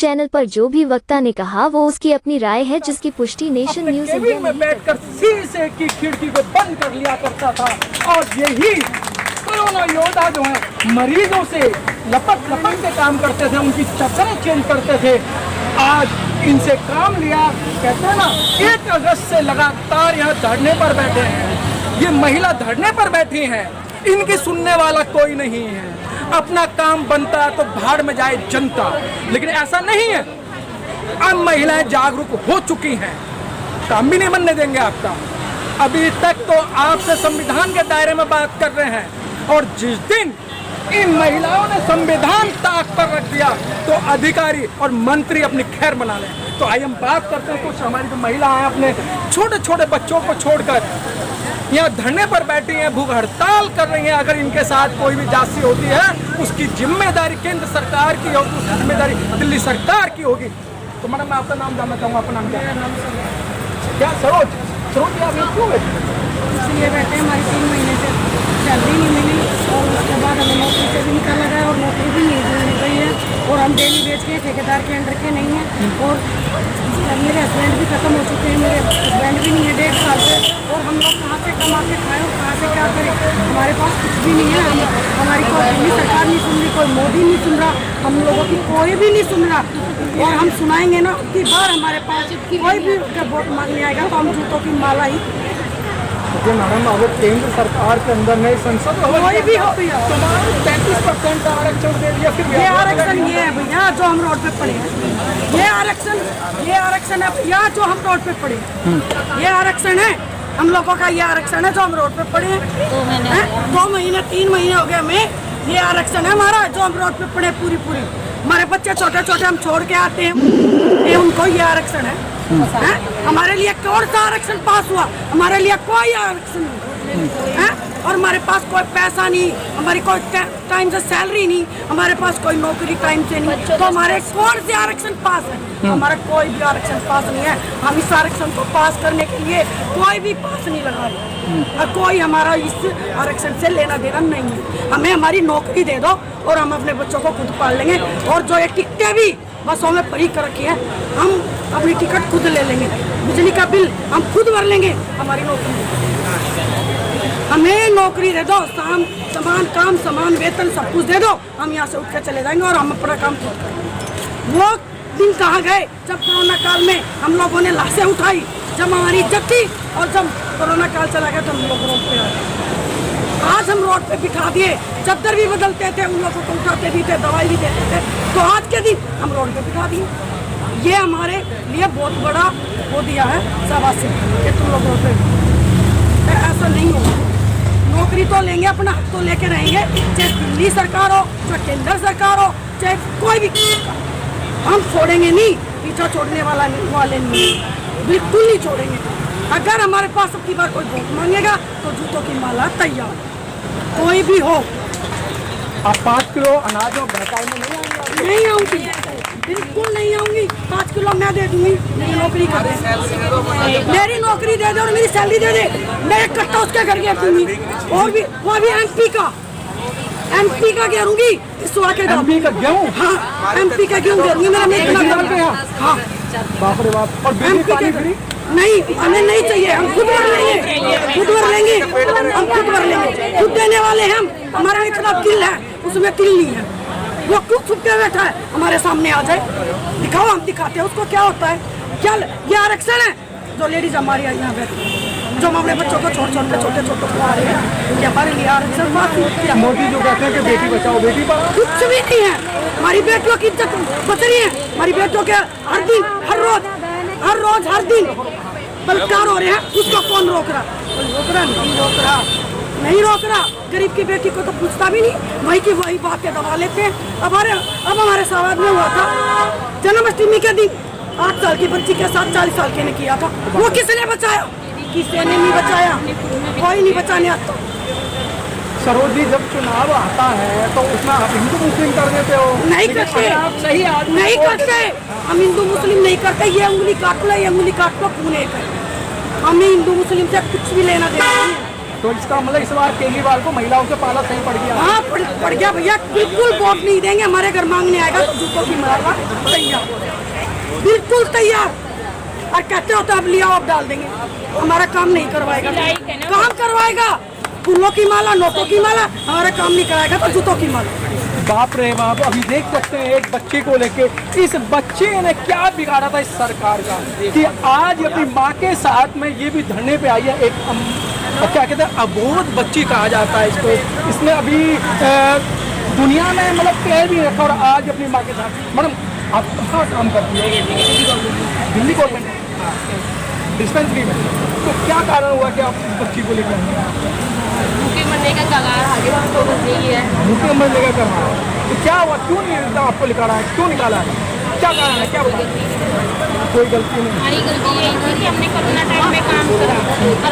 Channel पर जो भी वक्ता ने कहा वो उसकी अपनी राय है, जिसकी पुष्टि नेशन न्यूज इंडिया में बैठकर शीशे की खिड़की को बंद कर लिया करता था। और यही कोरोना योद्धा जो है मरीजों से लपट के काम करते थे, उनकी चक्करें चेंज करते थे। आज इनसे काम लिया। कहते हैं ना, 1 अगस्त से लगातार यहाँ धरने पर बैठे हैं। ये महिला धरने पर बैठी हैं, इनकी सुनने वाला कोई नहीं है। अपना काम बनता है तो भाड़ में जाए जनता, लेकिन ऐसा नहीं है। अब महिलाएं जागरूक हो चुकी हैं, काम भी नहीं बनने देंगे आपका। अभी तक तो आपसे संविधान के दायरे में बात कर रहे हैं, और जिस दिन इन महिलाओं ने संविधान ताक पर रख दिया तो अधिकारी और मंत्री अपनी खैर बना लें। तो आइए हम बात करते हैं। कुछ हमारी जो महिला हैं अपने छोटे छोटे बच्चों को छोड़कर यहाँ धरने पर बैठी हैं, भूख हड़ताल कर रही हैं। अगर इनके साथ कोई भी जांच होती है, उसकी जिम्मेदारी केंद्र सरकार की होगी, उसकी जिम्मेदारी दिल्ली सरकार की होगी। तो मैडम, मैं आपका नाम जानना चाहूँगा। आपका नाम क्या है? क्या? सरोज। सरोज, आप क्यों बैठे? इसलिए बैठे, हमारी 3 महीने से सैलरी नहीं मिली, और उसके बाद हमें नौकरी से भी निकाला गया, और नौकरी भी नहीं मिल रही है, और हम डेली बेच के ठेकेदार के अंडर के नहीं हैं। और मेरे हस्बैंड भी खत्म हो चुके हैं, मेरे हस्बैंड भी नहीं है 1.5 साल से। और हम लोग कहाँ से कमा के खाएं और कहाँ से क्या करें? हमारे पास कुछ भी नहीं है। हमारी कोई दिल्ली सरकार नहीं सुन रही, कोई मोदी नहीं सुन रहा, हम लोगों की कोई भी नहीं सुन रहा। और हम सुनाएंगे ना, उतनी बार हमारे पास कोई भी वोट मांगने आएगा तो हम जूतों की माला ही। मैडम, अगर केंद्र सरकार के अंदर नई संसद कोई भी हो भैया, 33% आरक्षण दे दिया, फिर ये आरक्षण ये है भैया जो हम रोड पे पड़े हैं। ये आरक्षण है भैया जो हम रोड पे पड़े हैं। ये आरक्षण है हम लोगों का, ये आरक्षण है जो हम रोड पे पड़े हैं। 2 महीने 3 महीने हो गए हमें। ये आरक्षण है हमारा जो हम रोड पे पड़े पूरी। हमारे बच्चे छोटे छोटे हम छोड़ के आते हैं, ये उनको ये आरक्षण है। हमारे लिए कौन सा आरक्षण पास हुआ? हमारे लिए कोई आरक्षण नहीं है। और हमारे पास कोई पैसा नहीं, हमारी कोई टाइम से सैलरी नहीं, हमारे पास कोई नौकरी टाइम से नहीं, तो हमारे कौन से आरक्षण पास है? हमारा कोई भी आरक्षण पास नहीं है। हम इस आरक्षण को पास करने के लिए कोई भी पास नहीं लगा रहे, और कोई हमारा इस आरक्षण से लेना देना नहीं है। हमें हमारी नौकरी दे दो और हम अपने बच्चों को खुद पाल लेंगे। और जो ये टिकटें भी बसों में फ्री कर रखी है, हम अपनी टिकट खुद ले लेंगे, बिजली का बिल हम खुद भर लेंगे। हमारी नौकरी, हमें नौकरी दे दो, समान काम समान वेतन सब कुछ दे दो, हम यहाँ से उठ के चले जाएंगे और हम अपना काम खुद करेंगे। वो दिन कहाँ गए जब कोरोना काल में हम लोगों ने लाशें उठाई, जब हमारी इज्जत थी, और जब कोरोना काल चला गया तो हम लोग रोड पे आ गए। आज हम रोड पे बिठा दिए, चद्दर भी बदलते थे, उन लोगों को उठाते भी थे, दवाई भी देते थे, तो आज के दिन हम रोड पे बिठा दिए। ये हमारे लिए बहुत बड़ा वो दिया है शाबाशी कि तुम लोग रोड पे। ऐसा नहीं होगा, नौकरी तो लेंगे, अपना हक तो लेके रहेंगे, चाहे दिल्ली सरकार हो, चाहे केंद्र सरकार हो, चाहे कोई भी सरकार। हम छोड़ेंगे नहीं, पीछा छोड़ने वाले नहीं, बिल्कुल नहीं छोड़ेंगे। अगर हमारे पास अब की बार कोई वोट मांगेगा तो जूतों की माला तैयार, कोई भी हो। आप 5 किलो अनाज और बहकाई में नहीं आऊँगी, बिल्कुल नहीं आऊँगी। 5 किलो मैं दे दूँगी, मेरी नौकरी कर दे, मेरी नौकरी दे दे और मेरी सैलरी दे दे, मैं 1 कट्टा उसके घर के दूँगी। और भी वो भी MP का घेरूंगी, इस के MP का गेहूँ। हाँ, MP का गेहूँ घेरूंगी। हाँ, बाप रे बाप। और MP के नहीं, हमें नहीं चाहिए, हम खुद भर लेंगे, हम खुद भर लेंगे, खुद देने वाले हैं हम। हमारा इतना दिल है, उसमें दिल नहीं है। वो खुद छुप के बैठा है, हमारे सामने आ जाए, दिखाओ, हम दिखाते हैं उसको क्या होता है। क्या ये आरक्षण है जो लेडीज हमारी यहाँ बैठी, जो हम अपने बच्चों को छोटे छोटे खिला रहे हैं, ये हमारे लिए आरक्षण पास किया। मोदी जो कहते हैं कि बेटी बचाओ बेटी पढ़ाओ, कुछ भी नहीं है। हमारी बेटियों की इज्जत बच रही है, हमारी बेटियों के हर दिन हर दिन बलात्कार हो रहे हैं, उसको कौन रोक रहा? नहीं रोक रहा। गरीब की बेटी को तो पूछता भी नहीं, वही की वही बातें दबा लेते हैं। अब हमारे समाज में हुआ था जन्माष्टमी के दिन 8 साल की बच्ची के साथ 40 साल के ने किया था, वो किसने बचाया? किसी ने नहीं बचाया, कोई नहीं बचाने आता। सरोज जी, जब चुनाव आता है तो उसमें आप हिंदू मुस्लिम कर देते हो? नहीं करते, सही आदमी नहीं करते। हम हिंदू मुस्लिम नहीं करते। ये उंगली काट लो, ये उंगली काट लो, खून एक है। हमें हिंदू मुस्लिम से कुछ भी लेना देना नहीं है। तो इसका मतलब इस बार केजरीवाल को महिलाओं से पाला सही पड़ गया। हाँ पड़ गया भैया, बिल्कुल वोट नहीं देंगे, हमारे घर मांगने आएगा तो जूतों की माला तैयार, बिल्कुल तैयार। और कहते हो तो अब लिया आप डाल देंगे, हमारा काम नहीं करवाएगा। काम करवाएगा फूलों की माला, नोटों की माला, हमारा काम नहीं कराएगा तो जूतों की माला। बाप रे बाप, अभी देख सकते हैं एक बच्चे को लेके, इस बच्चे ने क्या बिगाड़ा था इस सरकार का कि आज अपनी माँ के साथ में ये भी धरने पे आई है। एक क्या कहते हैं, अबोध बच्ची कहा जाता है इसको। इसने अभी दुनिया में मतलब पैर भी रखा और आज अपनी माँ के साथ। मैडम आप कहाँ काम करती है? दिल्ली गवर्नमेंट डिस्पेंसरी में। तो क्या कारण हुआ कि आप बच्ची को लेकर भूखे मरने का कगार आगे उसको बदली है। भूखे मरने का करना है तो क्या हुआ, क्यों नहीं आपको निकाला है, क्यों निकाला है, क्या कारण है, क्या बता? कोई गलती नहीं। हमारी गलती यही थी कि हमने कोरोना टाइम में काम करा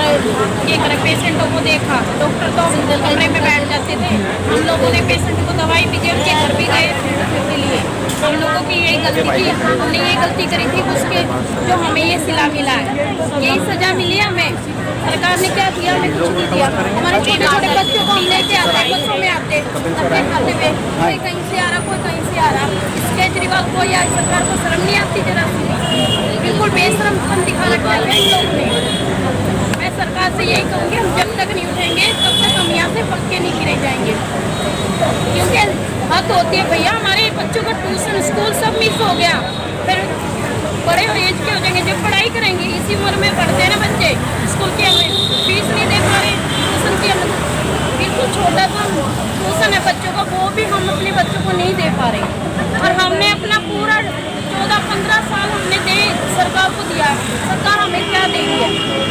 और ये करे, पेशेंटों को देखा। डॉक्टर तो कमरे में बैठ जाते थे, हम लोगों ने पेशेंट को दवाई भी दी, उनके घर भी गए के लिए। हम लोगों की यही गलती की, हमने ये गलती करी थी उसके जो हमें ये सिला मिला है, यही सजा मिली है हमें। सरकार ने क्या दिया, हमें कुछ नहीं दिया। हमारे छोटे छोटे बच्चों को हम लेके आते, बसों में आते, धक्के खाते हुए, कोई कहीं से आ रहा, कोई कहीं से आ रहा। इस केजरीवाल को या सरकार को शर्म नहीं आती जरा सी? बिल्कुल बेशरम दिखा रखा है इन लोगों ने। मैं सरकार से यही कहूँगी, हम जब तक नहीं उठेंगे तब तक हम यहाँ से पक्के नहीं गिरे जाएंगे, क्योंकि हद होती है भैया। हमारे बच्चों का ट्यूशन स्कूल सब मिस हो गया, फिर बड़े एज के हो जाएंगे जब पढ़ाई करेंगे। इसी उम्र में पढ़ते हैं ना बच्चे, स्कूल की हमें फीस नहीं दे पा रहे, ट्यूशन की हमें बिल्कुल छोटा सा ट्यूशन है बच्चों का, वो भी हम अपने बच्चों को नहीं दे पा रहे। और हमने अपना पूरा 14-15 साल हमने दे सरकार को दिया, सरकार हमें क्या दे रही है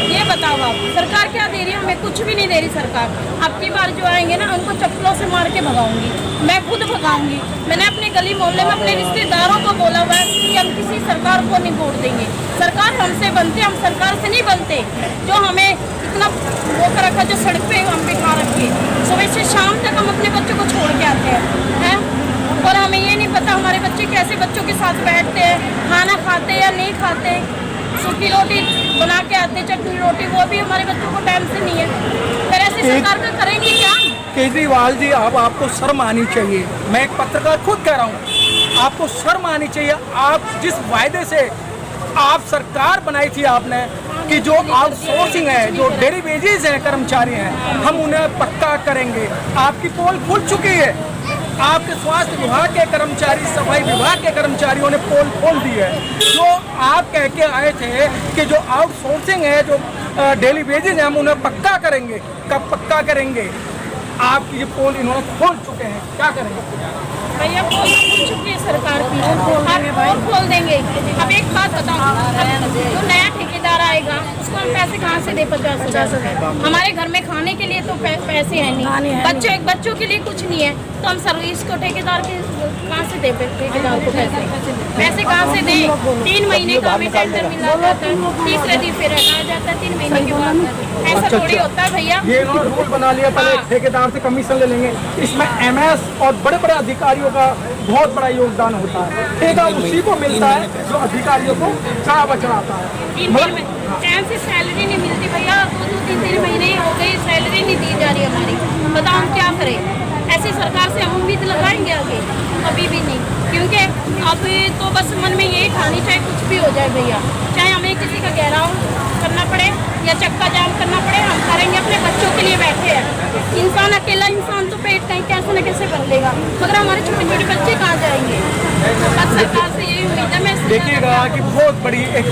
ये बताओ आप? सरकार क्या दे रही है हमें? कुछ भी नहीं दे रही सरकार। अब की बार जो आएंगे ना उनको चप्पलों से मार के भगाऊंगी, मैं खुद भगाऊंगी। मैंने अपने गली मोहल्ले में अपने रिश्तेदारों को बोला हुआ है कि हम किसी सरकार को नहीं वोट देंगे। सरकार हमसे बनते, हम सरकार से नहीं बनते। जो हमें इतना वो कर रखा, जो सड़क पे हम बिठा रखे, सुबह से शाम तक हम अपने बच्चों को छोड़ के आते हैं और हमें ये नहीं पता हमारे बच्चे कैसे बच्चों के साथ बैठते हैं, खाना खाते या नहीं खाते। सूखी रोटी बना के आते, चटनी रोटी, वो भी हमारे बच्चों को टाइम से नहीं है। फिर ऐसी सरकार का करेंगे क्या? केजरीवाल जी, अब आपको शर्म आनी चाहिए। मैं एक पत्रकार खुद कह रहा हूँ, आपको शर्म आनी चाहिए। आप जिस वायदे से आप सरकार बनाई थी आपने कि जो आउटसोर्सिंग है, जो डेली वेजेस हैं, कर्मचारी हैं, हम उन्हें पक्का करेंगे। आपकी पोल खुल चुकी है। आपके स्वास्थ्य विभाग के कर्मचारी, सफाई विभाग के कर्मचारियों ने पोल खोल दी है। जो आप कह के आए थे कि जो आउटसोर्सिंग है, जो डेली वेजेस हैं, हम उन्हें पक्का करेंगे। कब पक्का करेंगे? आपकी ये पोल इन्होंने खोल चुके हैं, क्या करेंगे? भैया पोल खुल चुकी है सरकार की, और खोल देंगे। अब एक बात बताओ, जो नया ठेकेदार आएगा उसको हम पैसे कहाँ से दे? 50,000। हमारे घर में खाने के लिए तो पैसे हैं नहीं, बच्चों के लिए कुछ नहीं है, तो हम सर्विस को ठेकेदार के कहाँ से दे? ठेकेदार को पैसे कहाँ से दे? 3 महीने का हमें टेंडर मिला जाता है, तीसरे दिन फिर हटाया जाता है 3 महीने के बाद। ऐसा थोड़ी होता है भैया। ये रूल बना लिया, पहले ठेकेदार से कमीशन ले लेंगे। इसमें MS और बड़े बड़े अधिकारियों का बहुत बड़ा योगदान होता है। ठेका उसी को मिलता है जो अधिकारियों को चढ़ाता है। 3 दिन टाइम से सैलरी नहीं मिलती भैया, 2-3 महीने हो गए, सैलरी नहीं दी जा रही हमारी। बताओ हम क्या करें? ऐसी सरकार से हम उम्मीद लगाएंगे आगे? कभी भी नहीं, क्योंकि अब तो बस मन में यही ठानी, चाहे कुछ भी हो जाए भैया, चाहे हमें किसी का घेराव करना पड़े या चक्का जाम करना पड़े, हम करेंगे। अपने बच्चों के लिए बैठे हैं। इंसान अकेला इंसान तो पेट कहीं कैसे न कैसे कर लेगा, मगर हमारे छोटे छोटे बच्चे कहाँ जाएंगे? बस सरकार से यही उम्मीद है। मैं देखिएगा कि बहुत बड़ी एक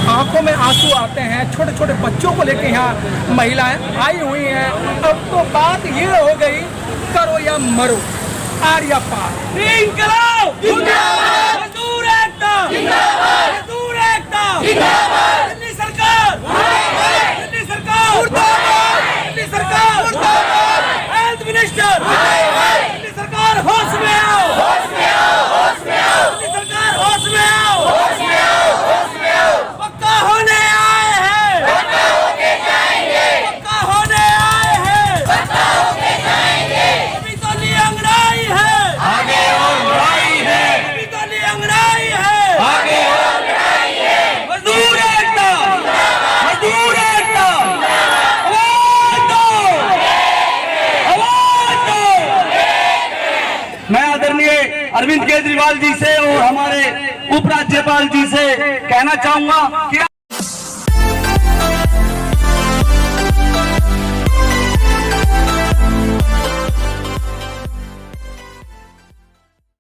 आंखों में आंसू आते हैं, छोटे छोटे बच्चों को लेके यहाँ महिलाएं आई हुई हैं। अब तो बात ये हो गई, करो या मरो, आर या पार। इनकलाब जिंदाबाद, मजदूर एकता जिंदाबाद, मजदूर एकता जिंदाबाद, दिल्ली सरकार मुर्दाबाद, दिल्ली सरकार मुर्दाबाद, दिल्ली सरकार मुर्दाबाद, हेल्थ मिनिस्टर दिल्ली सरकार होश में आओ, होश में आओ, होश में आओ, दिल्ली सरकार होश में आओ, होश में आओ, होश में आओ। पक्का होने आए हैं, पक्का होके जाएंगे, पक्का होने आए हैं, पक्का होके जाएंगे। अभी तो अंगड़ाई है, आगे और लड़ाई है, अभी तो अंगड़ाई है, आगे अरविंद केजरीवाल जी से और हमारे उपराज्यपाल जी से कहना चाहूंगा कि